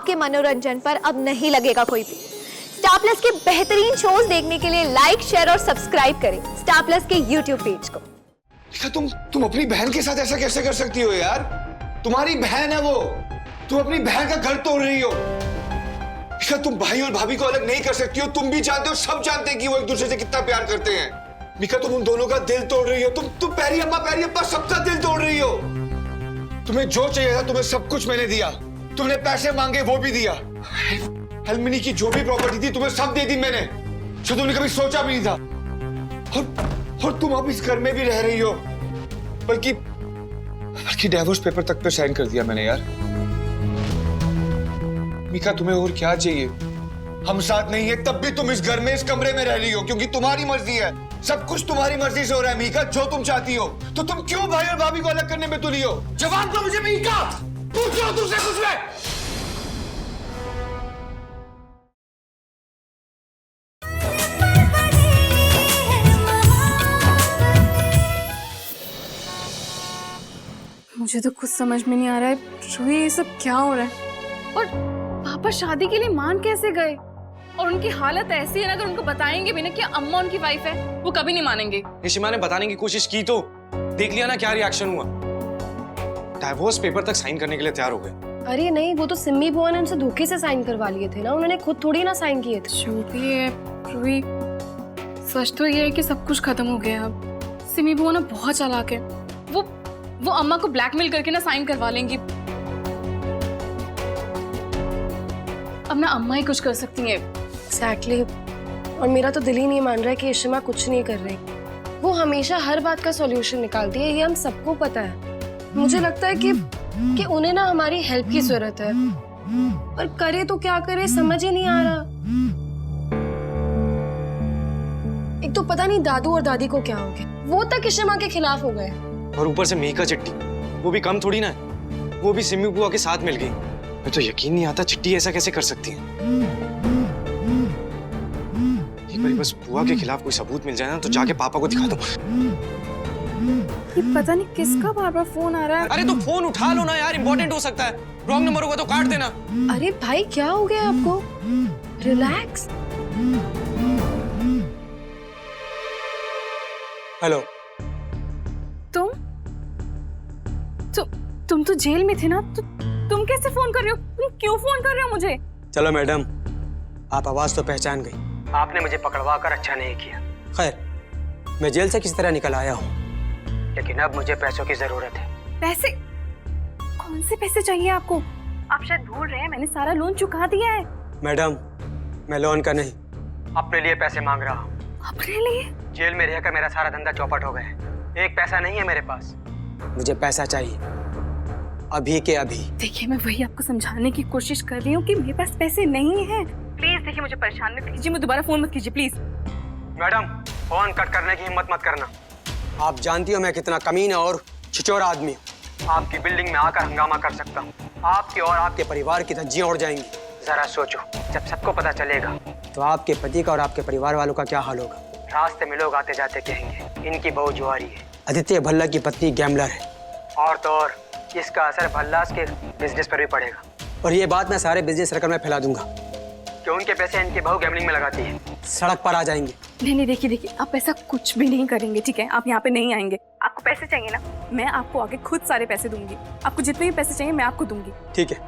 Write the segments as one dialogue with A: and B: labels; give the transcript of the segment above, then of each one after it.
A: आपके मनोरंजन पर अब नहीं लगेगा कोई भी। स्टार प्लस के बेहतरीन शोज देखने के लिए लाइक, शेयर और सब्सक्राइब करें स्टार प्लस के यूट्यूब पेज को।
B: तुम अपनी बहन के साथ ऐसा कैसे कर सकती हो यार? तुम्हारी बहन है वो, तुम अपनी बहन का घर तोड़ रही हो। तुम भाई और भाभी को अलग नहीं कर सकती हो। तुम भी जानते हो, सब जानते हैं कि वो एक दूसरे से कितना प्यार करते हैं। मिका, तुम उन दोनों का दिल तोड़ रही हो। तुम पैरी अम्मा सबका दिल तोड़ रही हो। तुम्हें जो चाहिए था तुम्हें सब कुछ मैंने दिया। तुमने पैसे मांगे वो भी दिया। हेल्मिनी की जो भी प्रॉपर्टी थी तुम्हें सब दे दी मैंने, जो तुमने कभी सोचा भी नहीं था। और तुम अब इस घर में भी रह रही हो, बल्कि डिवोर्स पेपर तक पे साइन कर दिया मैंने यार। मिका, तुम्हें और क्या चाहिए? हम साथ नहीं है तब भी तुम इस घर में, इस कमरे में रह रही हो क्योंकि तुम्हारी मर्जी है। सब कुछ तुम्हारी मर्जी से हो रहा है मीका, जो तुम चाहती हो। तो तुम क्यों भाई और भाभी को अलग करने में तुली हो? जवाब दो मुझे मीका, पूछो तुमसे कुछ मैं।
C: मुझे तो कुछ समझ में नहीं आ रहा है रूही, ये सब क्या हो रहा है? और पापा शादी के लिए मान कैसे गए? और उनकी हालत ऐसी है ना, अगर उनको बताएंगे भी ना कि अम्मा उनकी वाइफ है, वो कभी नहीं मानेंगे।
D: निशिमा ने बताने की कोशिश की तो देख लिया ना क्या रिएक्शन हुआ। डिवोर्स पेपर तक साइन करने के लिए तैयार हो गए।
E: अरे नहीं, वो तो सिम्मी बुआ ने उनसे धोखे से साइन करवा लिए थे ना, उन्होंने खुद थोड़ी ना साइन किए थे।
C: जो भी है रूही, सच तो ये है कि सब कुछ खत्म हो गया अब। सिम्मी बुआ ना बहुत चालाक है, वो अम्मा को ब्लैकमेल करके ना साइन करवा लेंगी। अब ना अम्मा ही कुछ कर सकती है।
E: एग्जैक्टली। और मेरा तो दिल ही नहीं मान रहा है कि इशिमा कुछ नहीं कर रही। वो हमेशा हर बात का सॉल्यूशन निकालती है, ये हम सबको पता है। मुझे लगता है कि उन्हें ना हमारी हेल्प की जरूरत है, पर करे तो क्या करे समझ ही नहीं आ रहा। एक तो पता नहीं दादू और दादी को क्या हो गया, वो तक इशिमा के खिलाफ हो गए।
D: और ऊपर से मीका चिट्टी, वो भी कम थोड़ी ना है, वो भी सिम्मी बुआ के साथ मिल गई। मैं तो यकीन नहीं आता चिट्टी ऐसा कैसे कर सकती है। एक बार बस बुआ के खिलाफ कोई सबूत मिल जाए ना तो जाके पापा को दिखा दूं।
C: ये पता नहीं किसका बार बार फोन आ रहा है।
D: अरे तो फोन उठा लो ना यार, इंपॉर्टेंट हो सकता है। रॉन्ग नंबर होगा तो काट देना।
E: अरे भाई क्या हो गया आपको? रिलैक्स।
D: हेलो।
C: तुम तो जेल में थे ना, तुम कैसे फोन कर रहे हो? तुम क्यों फोन कर रहे हो मुझे?
F: चलो मैडम, आप आवाज तो पहचान गई। आपने मुझे पकड़वा कर अच्छा नहीं किया। खैर, मैं जेल से किस तरह निकल आया हूँ, लेकिन अब मुझे पैसों की जरूरत है।
C: पैसे? कौन से पैसे चाहिए आपको? आप शायद भूल रहे हैं, मैंने सारा लोन चुका दिया है।
F: मैडम, मैं लोन का नहीं, अपने लिए पैसे मांग रहा हूँ।
C: अपने लिए?
F: जेल में रहकर मेरा सारा धंधा चौपट हो गया है। एक पैसा नहीं है मेरे पास, मुझे पैसा चाहिए अभी के अभी।
C: देखिए, मैं वही आपको समझाने की कोशिश कर रही हूँ कि मेरे पास पैसे नहीं हैं। प्लीज देखिए, मुझे परेशान मत कीजिए, मुझे दोबारा फोन मत कीजिए प्लीज।
F: मैडम, फोन कट करने की हिम्मत मत करना। आप जानती हो मैं कितना कमीना और छिचोरा आदमी हूँ। आपकी बिल्डिंग में आकर हंगामा कर सकता हूँ, आपके और आपके परिवार की धज्जियां उड़ जाएंगी। जरा सोचो, जब सबको पता चलेगा तो आपके पति का और आपके परिवार वालों का क्या हाल होगा। रास्ते में लोग आते जाते कहेंगे इनकी बहू जुआरी है, आदित्य भल्ला की पत्नी गैम्बलर है। और तो और इसका असर भल्लास के बिजनेस पर भी पड़ेगा, और ये बात मैं सारे बिजनेस सर्कल में फैला दूंगा कि उनके पैसे इनकी बहू गैम्बलिंग में लगाती है। सड़क पर आ जाएंगे।
C: नहीं, देखिए, आप ऐसा कुछ भी नहीं करेंगे, ठीक है? आप यहाँ पे नहीं आएंगे। आपको पैसे चाहिए ना, मैं आपको आगे खुद सारे पैसे दूंगी। आपको जितने भी पैसे चाहिए मैं आपको दूंगी।
F: ठीक है,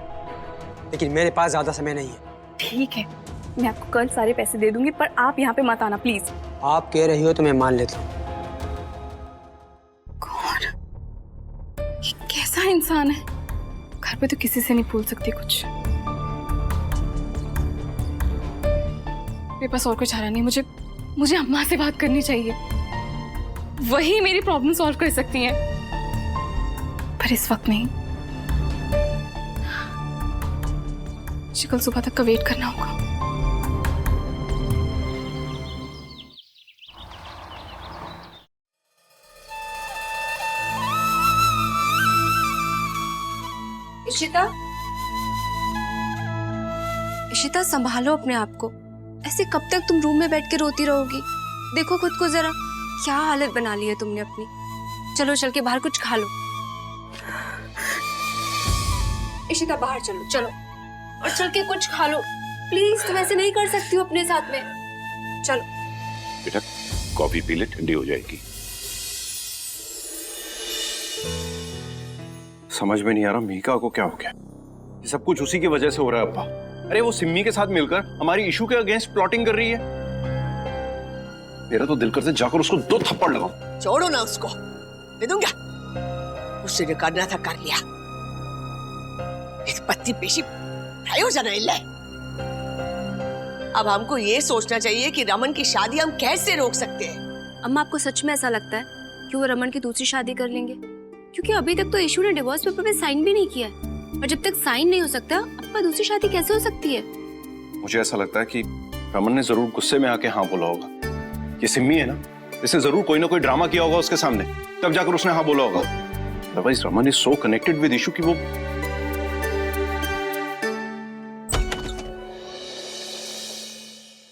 F: लेकिन मेरे पास ज्यादा समय नहीं है।
C: ठीक है, मैं आपको कल सारे पैसे दे दूंगी, पर आप यहाँ पे मत आना प्लीज।
F: आप कह रही हो तो मैं मान लेता हूँ।
C: कौन? ये कैसा इंसान है? घर पे तो किसी से नहीं बोल सकती कुछ। मेरे पास और कोई चारा नहीं, मुझे अम्मा से बात करनी चाहिए। वही मेरी प्रॉब्लम सॉल्व कर सकती हैं, पर इस वक्त नहीं। मुझे कल सुबह तक का वेट करना होगा।
G: इशिता, संभालो अपने आप को। ऐसे कब तक तुम रूम में बैठ के रोती रहोगी? देखो खुद को जरा, क्या हालत बना ली है तुमने अपनी। चलो चल के बाहर कुछ खा लो। इशिता, बाहर चलो चलो। और चल के कुछ खा लो प्लीज। तुम ऐसे नहीं कर सकती हो अपने साथ में। चलो
H: बेटा कॉफी पी ले, ठंडी हो जाएगी। समझ में नहीं आ रहा मीका को क्या हो गया। ये सब कुछ उसी की वजह से हो रहा है अब्बा। अरे वो सिम्मी के साथ मिलकर हमारी इशू के अगेंस्ट प्लॉटिंग कर रही है। मेरा तो दिल करता है जाकर उसको 2 थप्पड़ लगाऊं।
I: छोड़ो ना उसको, दे दूंगा। उससे जो करना था कर लिया। एक पत्ती पेशी प्रयोजन है। अब हमको ये सोचना चाहिए कि रमन की शादी हम कैसे रोक सकते हैं।
G: अम्मा आपको सच में ऐसा लगता है कि वो रमन की दूसरी शादी कर लेंगे? क्योंकि अभी तक तो ईशू ने डिवोर्स पेपर पे साइन भी नहीं किया है, और जब तक साइन नहीं हो सकता अप्पा दूसरी शादी कैसे हो सकती है?
H: मुझे ऐसा लगता है कि रमन ने जरूर गुस्से में आके हाँ बोला होगा। ये सिम्मी है ना, इसने जरूर कोई ना कोई ड्रामा किया होगा उसके सामने, तब जाकर उसने हाँ बोला होगा। Otherwise Raman is so connected with issue कि वो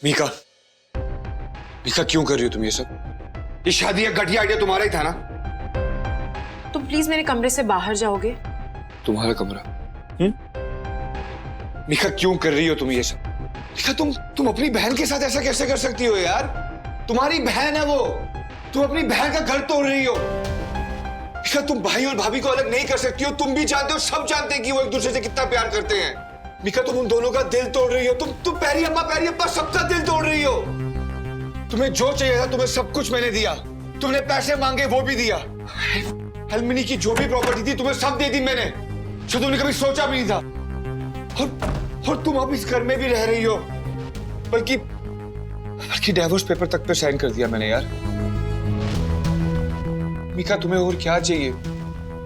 B: मीका, मीका क्यों कर रही हो तुम ये सब? ये शादी का घटिया आइडिया तुम्हारा ही था ना?
C: तुम प्लीज मेरे कमरे से बाहर जाओगे?
B: तुम्हारा कमरा? मीका क्यों कर रही हो तुम ये सब? मीका तुम अपनी बहन के साथ ऐसा कैसे कर सकती हो यार? तुम्हारी बहन है वो, तुम अपनी बहन का घर तोड़ रही हो। मीका तुम भाई और भाभी को अलग नहीं कर सकती हो। तुम भी जानते हो, सब जानते हैं कि वो एक दूसरे से कितना प्यार करते हैं। मीका तुम उन दोनों का दिल तोड़ रही हो। तुम पैरी अम्मा सबका दिल तोड़ रही हो। तुम्हें जो चाहिए था तुम्हें सब कुछ मैंने दिया। तुमने पैसे मांगे वो भी दिया। हल्मिनी की जो भी प्रॉपर्टी थी तुम्हें सब दे दी मैंने, जो तुमने कभी सोचा भी नहीं था। और तुम अब इस घर में भी रह रही हो, बल्कि डिवोर्स पेपर तक पे साइन कर दिया मैंने यार। मीका तुम्हें और क्या चाहिए?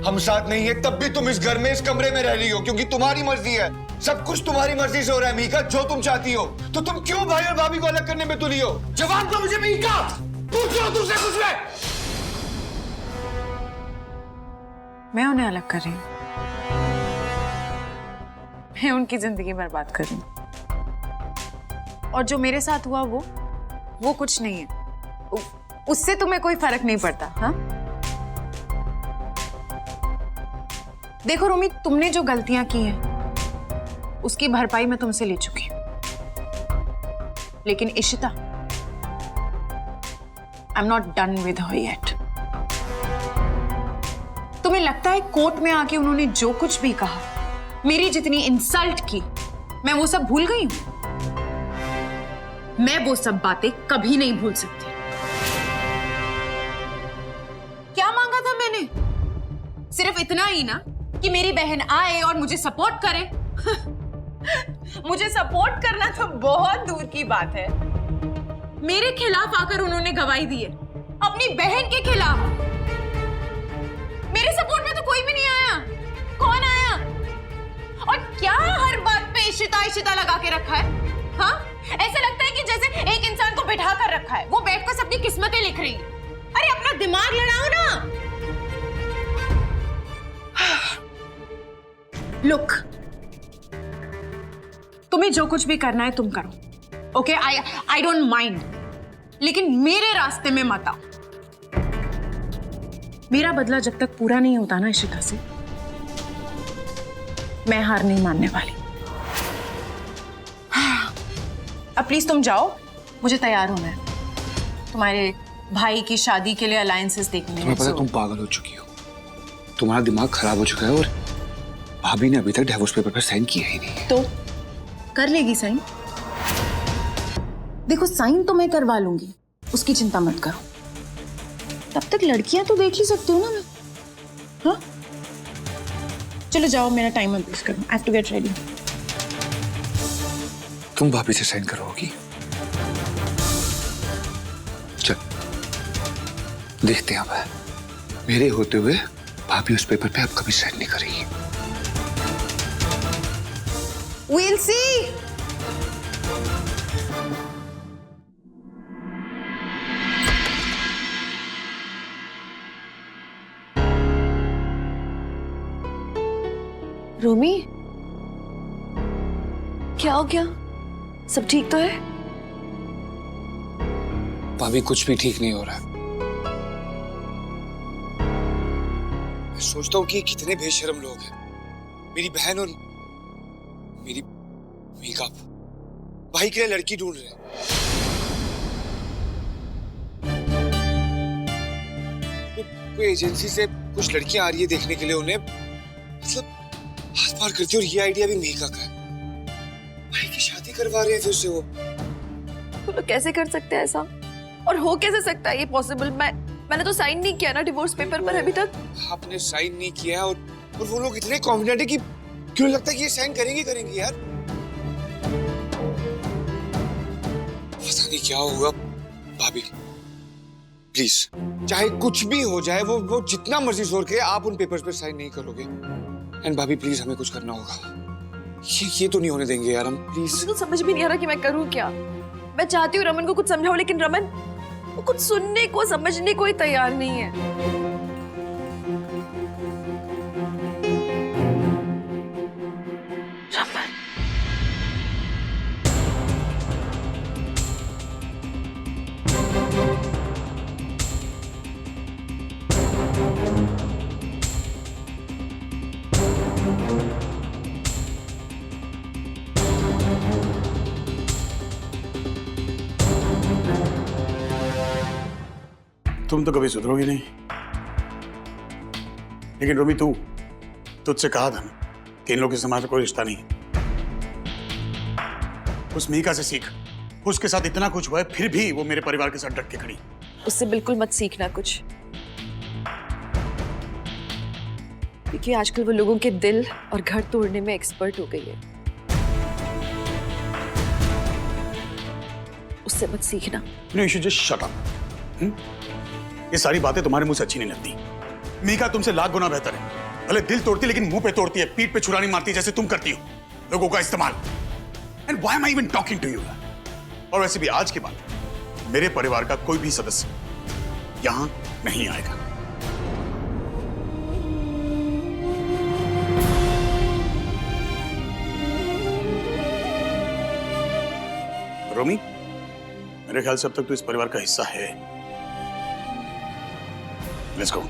B: हम साथ नहीं है तब भी तुम इस घर में, इस कमरे में रह रही हो क्योंकि तुम्हारी मर्जी है। सब कुछ तुम्हारी मर्जी से हो रहा है मीका, जो तुम चाहती हो। तो तुम क्यों भाई और भाभी को अलग करने में तुली हो? जवाब दो मुझे मीका, पूछो तुझसे कुछ है?
C: मैं उन्हें अलग कर रही हूँ, मैं उनकी जिंदगी बर्बाद कर रही हूँ। और जो मेरे साथ हुआ वो कुछ नहीं है, उससे तुम्हें कोई फर्क नहीं पड़ता। हाँ देखो रोमी, तुमने जो गलतियां की हैं उसकी भरपाई मैं तुमसे ले चुकी हूं, लेकिन Ishita, I am not done with her yet. तुम्हें लगता है कोर्ट में आके उन्होंने जो कुछ भी कहा, मेरी जितनी इंसल्ट की, मैं वो सब भूल गई हूं? मैं वो सब बातें कभी नहीं भूल सकती। क्या मांगा था मैंने? सिर्फ इतना ही ना कि मेरी बहन आए और मुझे सपोर्ट करे। मुझे सपोर्ट करना तो बहुत दूर की बात है, मेरे खिलाफ आकर उन्होंने गवाही दी है, अपनी बहन के खिलाफ। मेरे सपोर्ट में तो कोई भी नहीं आया। कौन आया? और क्या हर बात पे इशिता इशिता लगा के रखा है? हाँ, ऐसा लगता है कि जैसे एक इंसान को बिठा कर रखा है, वो बैठकर सबकी किस्मतें लिख रही है। अरे अपना दिमाग लड़ाओ ना। लुक, तुम्हें जो कुछ भी करना है तुम करो, ओके? आई डोंट माइंड, लेकिन मेरे रास्ते में मत आओ। मेरा बदला जब तक पूरा नहीं होता ना इशिता से, मैं हार नहीं मानने वाली। अब प्लीज तुम जाओ, मुझे तैयार होना है। तुम्हारे भाई की शादी के लिए अलायंसेस देखने हैं।
B: तुम्हें पता है तुम पागल हो चुकी हो, तुम्हारा दिमाग खराब हो चुका है, और भाभी ने अभी तक डिवोर्स पेपर पर साइन किया ही नहीं है।
C: तो कर लेगी साइन? देखो, साइन तो मैं करवा लूंगी, उसकी चिंता मत करो। तब तक लड़कियां तो देख ही सकते हो ना मैं। हाँ चलो जाओ, मेरा टाइम मत वेस्ट करो। I have to get ready.
B: तुम भाभी से साइन करवाओगी? चल देखते हैं अब। मेरे होते हुए भाभी उस पेपर पे अब कभी साइन नहीं करेगी।
C: We'll see.
E: रोमी, क्या हो गया? सब ठीक तो है?
B: भाभी कुछ भी ठीक नहीं हो रहा है। मैं सोचता हूँ कि कितने बेशर्म लोग हैं। मेरी बहन और मीका भाई के लिए लड़की ढूंढ रहे हैं। कोई एजेंसी से कुछ लड़कियां आ रही है देखने के लिए उन्हें, मतलब हाथ पार करती है। और ये आइडिया भी मीका का है। भाई की शादी करवा रहे हैं फिर से वो।
E: लोग कैसे कर सकते हैं ऐसा? और हो कैसे सकता है ये पॉसिबल? मैंने तो साइन नहीं किया ना डिवोर्स पेपर पर अभी तक।
B: आपने साइन नहीं किया और वो लोग इतने कॉन्फिडेंट है कि क्यों लगता है कि ये साइन करेंगे यार। पता नहीं क्या होगा। भाभी प्लीज, चाहे कुछ भी हो जाए, वो जितना मर्जी जोर के, आप उन पेपर्स पे साइन नहीं करोगे। एंड भाभी प्लीज, हमें कुछ करना होगा। ये तो नहीं होने देंगे यार हम, प्लीज।
E: मुझे तो समझ भी नहीं आ रहा कि मैं करूं क्या। मैं चाहती हूँ रमन को कुछ समझाऊं, लेकिन रमन वो कुछ सुनने को समझने को ही तैयार नहीं है। रमन,
J: तुम तो कभी सुधरोगी नहीं। लेकिन रोमी, तुझसे कहा था ना कि इन लोगों के समाज में कोई रिश्ता नहीं। उस मीका से सीख। उसके साथ इतना कुछ हुआ है, फिर भी वो मेरे परिवार के साथ डट के खड़ी।
E: उससे बिल्कुल मत सीखना कुछ, क्योंकि आजकल वो लोगों के दिल और घर तोड़ने में एक्सपर्ट हो गई है। उससे मत सीखना।
J: You should just shut up. ये सारी बातें तुम्हारे मुंह से अच्छी नहीं लगती। मीका तुमसे लाख गुना बेहतर है। भले दिल तोड़ती लेकिन मुंह पे तोड़ती है, पीठ पे छुरा नहीं मारती जैसे तुम करती हो लोगों का इस्तेमाल। And why am I even talking to you? और वैसे भी आज के बाद मेरे परिवार का कोई भी सदस्य यहां नहीं आएगा। रोमी, मेरे ख्याल से अब तक तो इस परिवार का हिस्सा है। Let's go.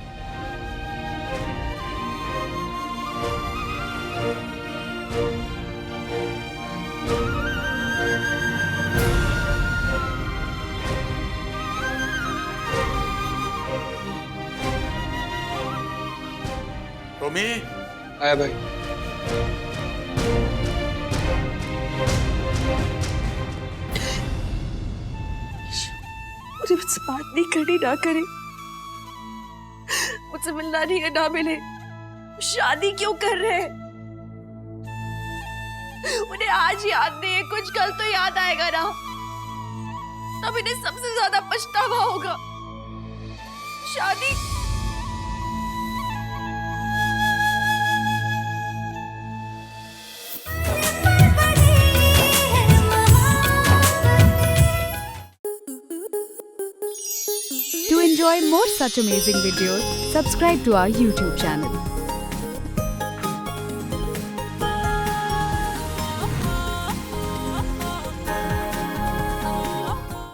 J: रोमी,
B: आया भाई।
E: मुझे मुझसे बात नहीं करनी, ना करे, मुझसे मिलना नहीं है, ना मिले। शादी क्यों कर रहे हैं? उन्हें आज याद नहीं है, कुछ कल तो याद आएगा ना, तब इन्हें सबसे ज्यादा पछतावा होगा। शादी
K: To enjoy more such amazing videos, subscribe to our YouTube channel.